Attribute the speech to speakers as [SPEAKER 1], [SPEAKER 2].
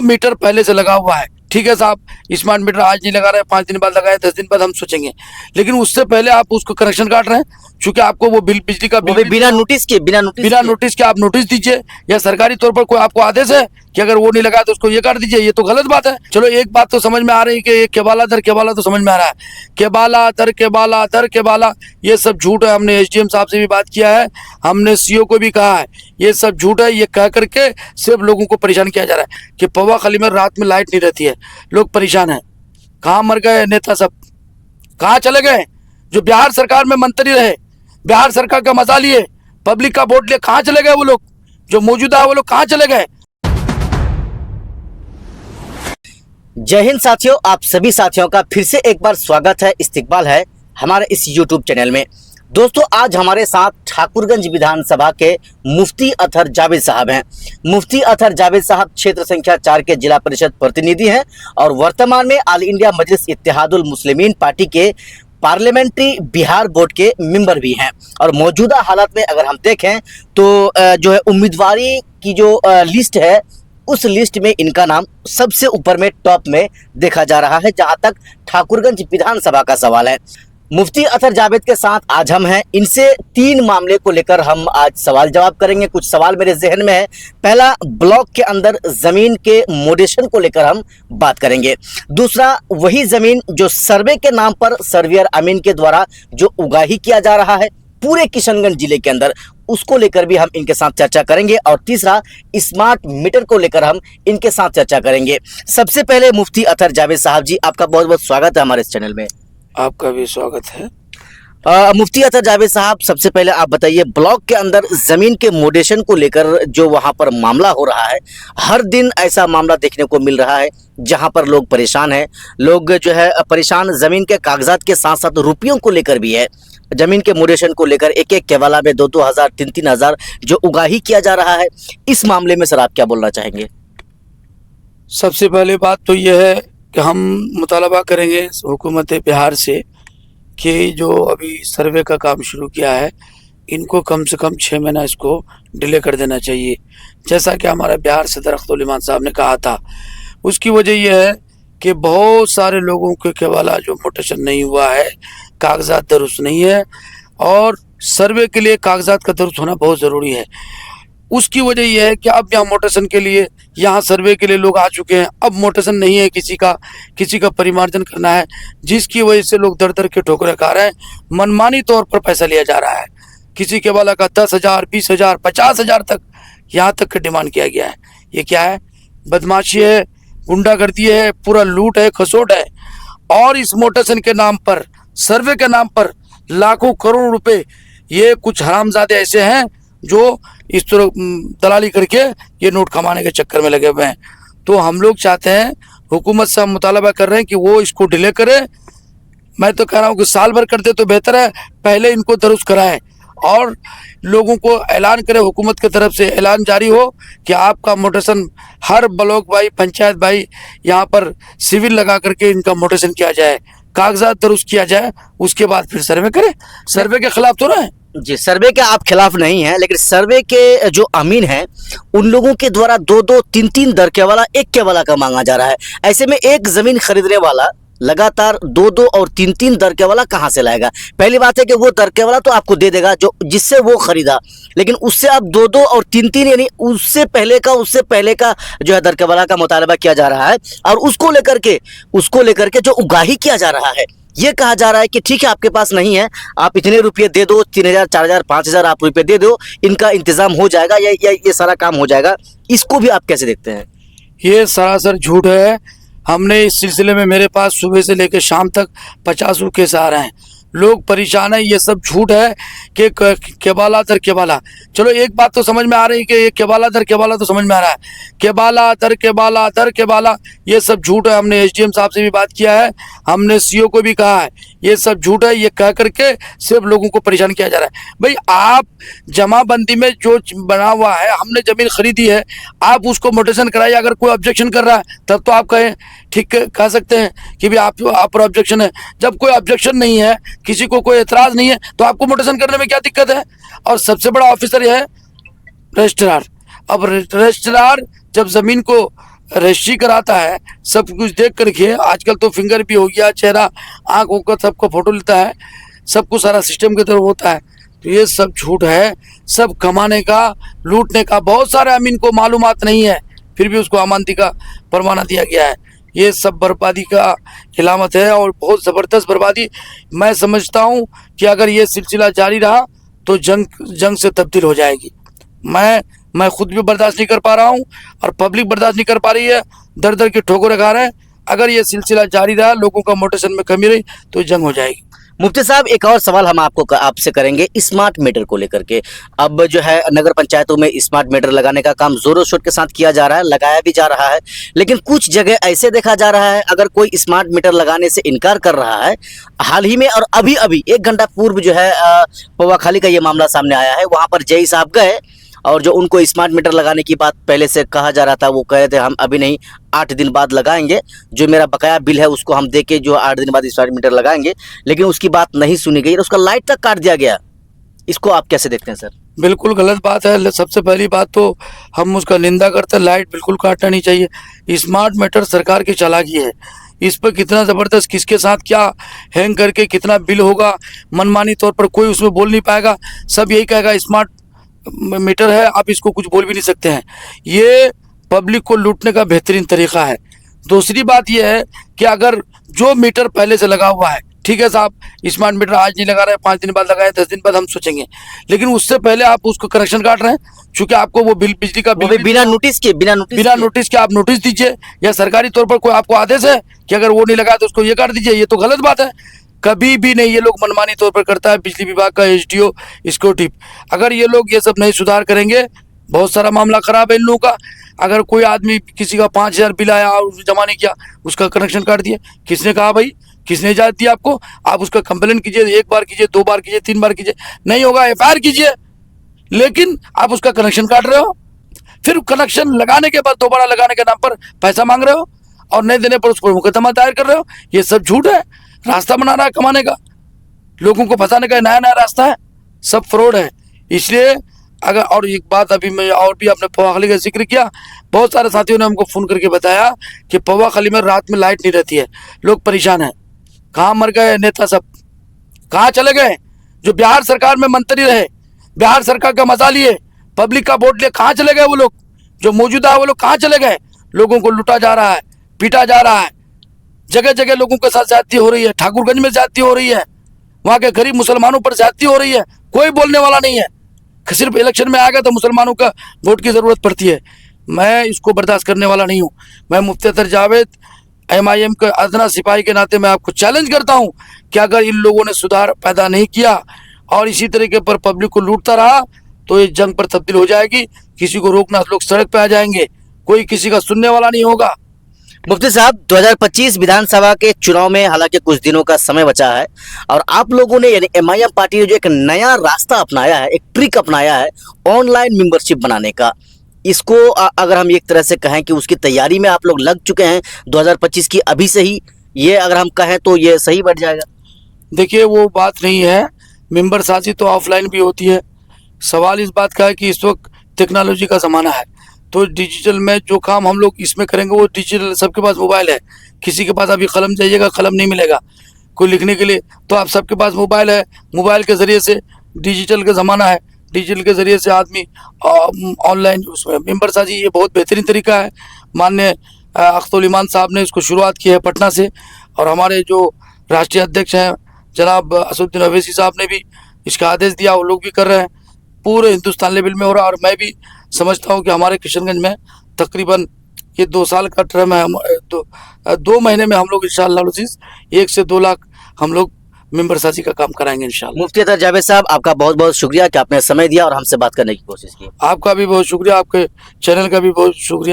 [SPEAKER 1] जो मीटर पहले से लगा हुआ है, ठीक है साहब, स्मार्ट मीटर आज नहीं लगा रहे, 5 दिन बाद लगाए, 10 दिन बाद हम सोचेंगे, लेकिन उससे पहले आप उसको कनेक्शन काट रहे हैं, क्योंकि आपको वो बिल, बिजली का बिल
[SPEAKER 2] बिना नोटिस के
[SPEAKER 1] आप नोटिस दीजिए, या सरकारी तौर पर कोई आपको आदेश है कि अगर वो नहीं लगा तो उसको ये काट दीजिए, ये तो गलत बात है। चलो एक बात तो समझ में आ रही है कि ये केबाला दर केबाला तो समझ में आ रहा है, केबाला दर केबाला दर केबाला, ये सब झूठ है। हमने एसडीएम साहब से भी बात किया है, हमने सीओ को भी कहा है, ये सब झूठ है। ये कह करके सिर्फ लोगों को परेशान किया जा रहा है कि पवा खली में रात में लाइट नहीं रहती है, लोग परेशान हैं। कहाँ मर गए नेता सब, कहाँ चले गए? जो बिहार सरकार में मंत्री रहे, बिहार सरकार का मजा लिए, पब्लिक का वोट लिए, कहाँ चले गए वो लोग? जो मौजूदा है वो लोग कहाँ चले गए?
[SPEAKER 2] जय हिंद साथियों, आप सभी साथियों का फिर से एक बार स्वागत है, इस्तकबाल है हमारे इस यूट्यूब चैनल में। दोस्तों, आज हमारे साथ ठाकुरगंज विधानसभा के मुफ्ती अतहर जावेद साहब हैं। मुफ्ती अतहर जावेद साहब क्षेत्र संख्या 4 के जिला परिषद प्रतिनिधि हैं और वर्तमान में ऑल इंडिया मजलिस इत्तेहादुल मुस्लिमीन पार्टी के पार्लियामेंट्री बिहार बोर्ड के मेंबर भी हैं। और मौजूदा हालात में अगर हम देखें तो जो है उम्मीदवारी की जो लिस्ट है, उस लिस्ट में इनका नाम सबसे ऊपर में टॉप में देखा जा रहा है, जहां तक ठाकुरगंज विधानसभा का सवाल है। मुफ्ती अतहर जावेद के साथ आज हम हैं, इनसे 3 मामले को लेकर हम आज सवाल जवाब करेंगे। कुछ सवाल मेरे जहन में है। पहला, ब्लॉक के अंदर जमीन के मोडेशन को लेकर हम बात करेंगे। दूसरा, वही जमीन जो सर्वे के नाम पर सर्वेयर अमीन के द्वारा जो उगाही किया जा रहा है पूरे किशनगंज जिले के अंदर, उसको लेकर भी हम इनके साथ चर्चा करेंगे। और तीसरा, स्मार्ट मीटर को लेकर हम इनके साथ चर्चा करेंगे। सबसे पहले मुफ्ती अतहर जावेद साहब जी, आपका बहुत बहुत स्वागत है हमारे इस चैनल में।
[SPEAKER 1] आपका भी स्वागत है।
[SPEAKER 2] मुफ्ती अतहर जावेद साहब, सबसे पहले आप बताइए, ब्लॉक के अंदर जमीन के मोडेशन को लेकर जो वहां पर मामला हो रहा है, हर दिन ऐसा मामला देखने को मिल रहा है जहां पर लोग परेशान हैं। लोग जो है परेशान जमीन के कागजात के साथ साथ रुपयों को लेकर भी है। जमीन के मोडेशन को लेकर एक एक केवाला में 2-2 हज़ार 3-3 हज़ार जो उगाही किया जा रहा है, इस मामले में सर आप क्या बोलना चाहेंगे?
[SPEAKER 1] सबसे पहले बात तो यह है कि हम मुतालबा करेंगे हुकूमत बिहार से कि जो अभी सर्वे का काम शुरू किया है, इनको कम से कम 6 महीना इसको डिले कर देना चाहिए। जैसा कि हमारा बिहार सदर अख्तरुल इमान साहब ने कहा था, उसकी वजह यह है कि बहुत सारे लोगों के केवाला जो मोटेशन नहीं हुआ है, कागजात दुरुस्त नहीं है, और सर्वे के लिए कागजात का दुरुस्त होना बहुत ज़रूरी है। उसकी वजह यह है कि अब यहाँ मोटेशन के लिए, यहाँ सर्वे के लिए लोग आ चुके हैं, अब मोटेशन नहीं है, किसी का परिमार्जन करना है, जिसकी वजह से लोग दर दर के ठोकरें खा रहे हैं। मनमानी तौर पर पैसा लिया जा रहा है। किसी के वाला का 10,000, 20,000, 50,000 तक, यहाँ तक का डिमांड किया गया है। ये क्या है? बदमाशी है, गुंडागर्दी है, पूरा लूट है, खसोट है। और इस मोटेशन के नाम पर, सर्वे के नाम पर लाखों करोड़ रुपए, ये कुछ हरामजादे ऐसे हैं जो इस तरह दलाली करके ये नोट कमाने के चक्कर में लगे हुए हैं। तो हम लोग चाहते हैं, हुकूमत से हम मुतालबा कर रहे हैं कि वो इसको डिले करे। मैं तो कह रहा हूँ कि साल भर कर दे तो बेहतर है, पहले इनको दुरुस्त कराएं और लोगों को ऐलान करें, हुकूमत की तरफ से ऐलान जारी हो कि आपका मोटेशन हर ब्लॉक भाई, पंचायत भाई, यहाँ पर सिविल लगा करके इनका मोटेशन किया जाए, कागजात दुरुस्त किया जाए, उसके बाद फिर सर्वे करें। सर्वे के खिलाफ तो ना है
[SPEAKER 2] जी, सर्वे के आप खिलाफ नहीं हैं, लेकिन सर्वे के जो अमीन हैं उन लोगों के द्वारा 2-2, 3-3 दर के वाला, एक के वाला का मांगा जा रहा है। ऐसे में एक जमीन खरीदने वाला लगातार 2-2 और 3-3 दर के वाला कहाँ से लाएगा? पहली बात है कि वो दर के वाला तो आपको दे देगा जो जिससे वो खरीदा, लेकिन उससे अब 2-2 और 3-3 यानी उससे पहले का जो है दर के वाला का मुतालबा किया जा रहा है। और उसको लेकर के जो उगाही किया जा रहा है, ये कहा जा रहा है कि ठीक है, आपके पास नहीं है, आप इतने रुपये दे दो, 3,000, 4,000, 5,000 आप रुपये दे दो, इनका इंतजाम हो जाएगा, ये सारा काम हो जाएगा। इसको भी आप कैसे देखते हैं?
[SPEAKER 1] ये सरासर झूठ है। हमने इस सिलसिले में, मेरे पास सुबह से लेकर शाम तक 50 केस आ रहे हैं, लोग परेशान है। ये सब झूठ है कि केबाला दर केबाला। चलो एक बात तो समझ में आ रही है कि ये केबाला दर केबाला तो समझ में आ रहा है, केबाला दर केबाला दर केबाला, ये सब झूठ है। हमने एसडीएम साहब से भी बात किया है, हमने सीओ को भी कहा है, ये सब झूठ है। ये कह करके सिर्फ लोगों को परेशान किया जा रहा है। भाई, आप जमाबंदी में जो बना हुआ है, हमने जमीन खरीदी है, आप उसको मोटेशन कराइए। अगर कोई ऑब्जेक्शन कर रहा है तब तो आप कहें, ठीक कह सकते हैं कि भी आप पर ऑब्जेक्शन है। जब कोई ऑब्जेक्शन नहीं है, किसी को कोई एतराज नहीं है, तो आपको मोटेशन करने में क्या दिक्कत है? और सबसे बड़ा ऑफिसर यह है रजिस्ट्रार। अब रजिस्ट्रार जब जमीन को रजिस्ट्री कराता है, सब कुछ देख कर के, आजकल तो फिंगर भी हो गया, चेहरा आँख होकर सबका फोटो लेता है, सब कुछ सारा सिस्टम की तरफ होता है। तो ये सब झूठ है, सब कमाने का, लूटने का। बहुत सारे अमीन को मालूमात नहीं है, फिर भी उसको अमानती का परवाना दिया गया है। ये सब बर्बादी का इलामत है और बहुत ज़बरदस्त बर्बादी। मैं समझता हूँ कि अगर ये सिलसिला जारी रहा तो जंग से तब्दील हो जाएगी। मैं खुद भी बर्दाश्त नहीं कर पा रहा हूँ और पब्लिक बर्दाश्त नहीं कर पा रही है, दर दर की ठोकरें खा रहे हैं। अगर ये सिलसिला जारी रहा, लोगों का मोटिवेशन में कमी रही, तो जंग हो जाएगी।
[SPEAKER 2] मुफ्ती साहब, एक और सवाल हम आपसे करेंगे स्मार्ट मीटर को लेकर के। अब जो है नगर पंचायतों में स्मार्ट मीटर लगाने का काम जोरों शोर के साथ किया जा रहा है, लगाया भी जा रहा है, लेकिन कुछ जगह ऐसे देखा जा रहा है अगर कोई स्मार्ट मीटर लगाने से इनकार कर रहा है। हाल ही में और अभी अभी 1 घंटा पूर्व जो है पौवाखाली का ये मामला सामने आया है। वहाँ पर जेई साहब गए और जो उनको स्मार्ट मीटर लगाने की बात पहले से कहा जा रहा था, वो कह रहे थे हम अभी नहीं 8 दिन बाद लगाएंगे, जो मेरा बकाया बिल है उसको हम दे के जो 8 दिन बाद स्मार्ट मीटर लगाएंगे, लेकिन उसकी बात नहीं सुनी गई और उसका लाइट तक काट दिया गया। इसको आप कैसे देखते हैं सर?
[SPEAKER 1] बिल्कुल गलत बात है। सबसे पहली बात तो हम उसका निंदा करते हैं, लाइट बिल्कुल काटना नहीं चाहिए। स्मार्ट मीटर सरकार की चालाकी है, इस पर कितना ज़बरदस्त किसके साथ क्या हैंग करके कितना बिल होगा, मनमानी तौर पर कोई उसमें बोल नहीं पाएगा। सब यही कहेगा स्मार्ट मीटर है, आप इसको कुछ बोल भी नहीं सकते हैं। ये पब्लिक को लूटने का बेहतरीन तरीका है। दूसरी बात यह है कि अगर जो मीटर पहले से लगा हुआ है, ठीक है साहब, स्मार्ट मीटर आज नहीं लगा रहे, 5 दिन बाद लगाए, 10 दिन बाद हम सोचेंगे, लेकिन उससे पहले आप उसको कनेक्शन काट रहे हैं, क्योंकि आपको वो बिल, बिजली का बिल
[SPEAKER 2] बिना नोटिस के
[SPEAKER 1] आप नोटिस दीजिए, या सरकारी तौर पर कोई आपको आदेश है कि अगर वो नहीं लगाया तो उसको ये काट दीजिए। ये तो गलत बात है, कभी भी नहीं। ये लोग मनमानी तौर पर करता है बिजली विभाग का एसडीओ, सिक्योरिटी। अगर ये लोग ये सब नहीं सुधार करेंगे, बहुत सारा मामला खराब है इन लोगों का। अगर कोई आदमी किसी का 5,000 बिल आया और उसने जमा नहीं किया, उसका कनेक्शन काट दिया, किसने कहा भाई, किसने इजाजत दी आपको? आप उसका कंप्लेन कीजिए, 1 बार कीजिए, 2 बार कीजिए, 3 बार कीजिए, नहीं होगा एफआईआर कीजिए, लेकिन आप उसका कनेक्शन काट रहे हो। फिर कनेक्शन लगाने के बाद दोबारा लगाने के नाम पर पैसा मांग रहे हो और नहीं देने पर उस पर मुकदमा दायर कर रहे हो। ये सब झूठ है, रास्ता बना रहा है कमाने का, लोगों को फंसाने का नया नया रास्ता है, सब फ्रॉड है। इसलिए अगर, और एक बात अभी मैं और भी आपने पौवाखाली का जिक्र किया, बहुत सारे साथियों ने हमको फ़ोन करके बताया कि पौवाखाली में रात में लाइट नहीं रहती है, लोग परेशान हैं। कहाँ मर गए नेता सब, कहाँ चले गए? जो बिहार सरकार में मंत्री रहे, बिहार सरकार का मजा लिए, पब्लिक का वोट लिए, कहाँ चले गए वो लोग? जो मौजूदा है वो लोग कहाँ चले गए? लोगों को लूटा जा रहा है, पीटा जा रहा है, जगह जगह लोगों के साथ ज्यादती हो रही है। ठाकुरगंज में ज्यादती हो रही है, वहाँ के गरीब मुसलमानों पर ज्यादती हो रही है, कोई बोलने वाला नहीं है। सिर्फ इलेक्शन में आ गया तो मुसलमानों का वोट की ज़रूरत पड़ती है। मैं इसको बर्दाश्त करने वाला नहीं हूँ। मैं मुफ्ती अतर जावेद MIM के अदना सिपाही के नाते मैं आपको चैलेंज करता हूँ कि अगर इन लोगों ने सुधार पैदा नहीं किया और इसी तरीके पर पब्लिक को लूटता रहा तो ये जंग पर तब्दील हो जाएगी। किसी को रोकना, लोग सड़क पे आ जाएंगे, कोई किसी का सुनने वाला नहीं होगा।
[SPEAKER 2] मुफ्ती साहब, 2025 विधानसभा के चुनाव में हालांकि कुछ दिनों का समय बचा है और आप लोगों ने यानी MIM पार्टी ने जो एक नया रास्ता अपनाया है, एक ट्रिक अपनाया है ऑनलाइन मेंबरशिप बनाने का, इसको अगर हम एक तरह से कहें कि उसकी तैयारी में आप लोग लग चुके हैं 2025 की अभी से ही, ये अगर हम कहें तो ये सही बढ़ जाएगा?
[SPEAKER 1] देखिए, वो बात नहीं है, मेंबर साझी तो ऑफलाइन भी होती है। सवाल इस बात का है कि इस वक्त टेक्नोलॉजी का ज़माना है, तो डिजिटल में जो काम हम लोग इसमें करेंगे वो डिजिटल, सबके पास मोबाइल है। किसी के पास अभी कलम जाइएगा, कलम नहीं मिलेगा कोई लिखने के लिए, तो आप सबके पास मोबाइल है। मोबाइल के ज़रिए से, डिजिटल का ज़माना है, डिजिटल के ज़रिए से आदमी ऑनलाइन उसमें मेंबर साझी, ये बहुत बेहतरीन तरीका है। माननीय अख्तरुल ईमान साहब ने इसको शुरुआत की है पटना से, और हमारे जो राष्ट्रीय अध्यक्ष हैं जनाब असदुद्दीन अवैसी साहब ने भी इसका आदेश दिया, वो लोग भी कर रहे हैं। पूरे हिंदुस्तान लेवल में हो रहा है, और मैं भी समझता हूँ कि हमारे किशनगंज में तकरीबन ये 2 साल का टर्म है, 2 महीने में हम लोग इंशाअल्लाह 1 से 2 लाख हम लोग मेंबर साझी का काम कराएंगे इंशाअल्लाह।
[SPEAKER 2] मुफ्ती अतर जावेद साहब, आपका बहुत बहुत शुक्रिया कि आपने समय दिया और हमसे बात करने की कोशिश की।
[SPEAKER 1] आपका भी बहुत शुक्रिया, आपके चैनल का भी बहुत शुक्रिया।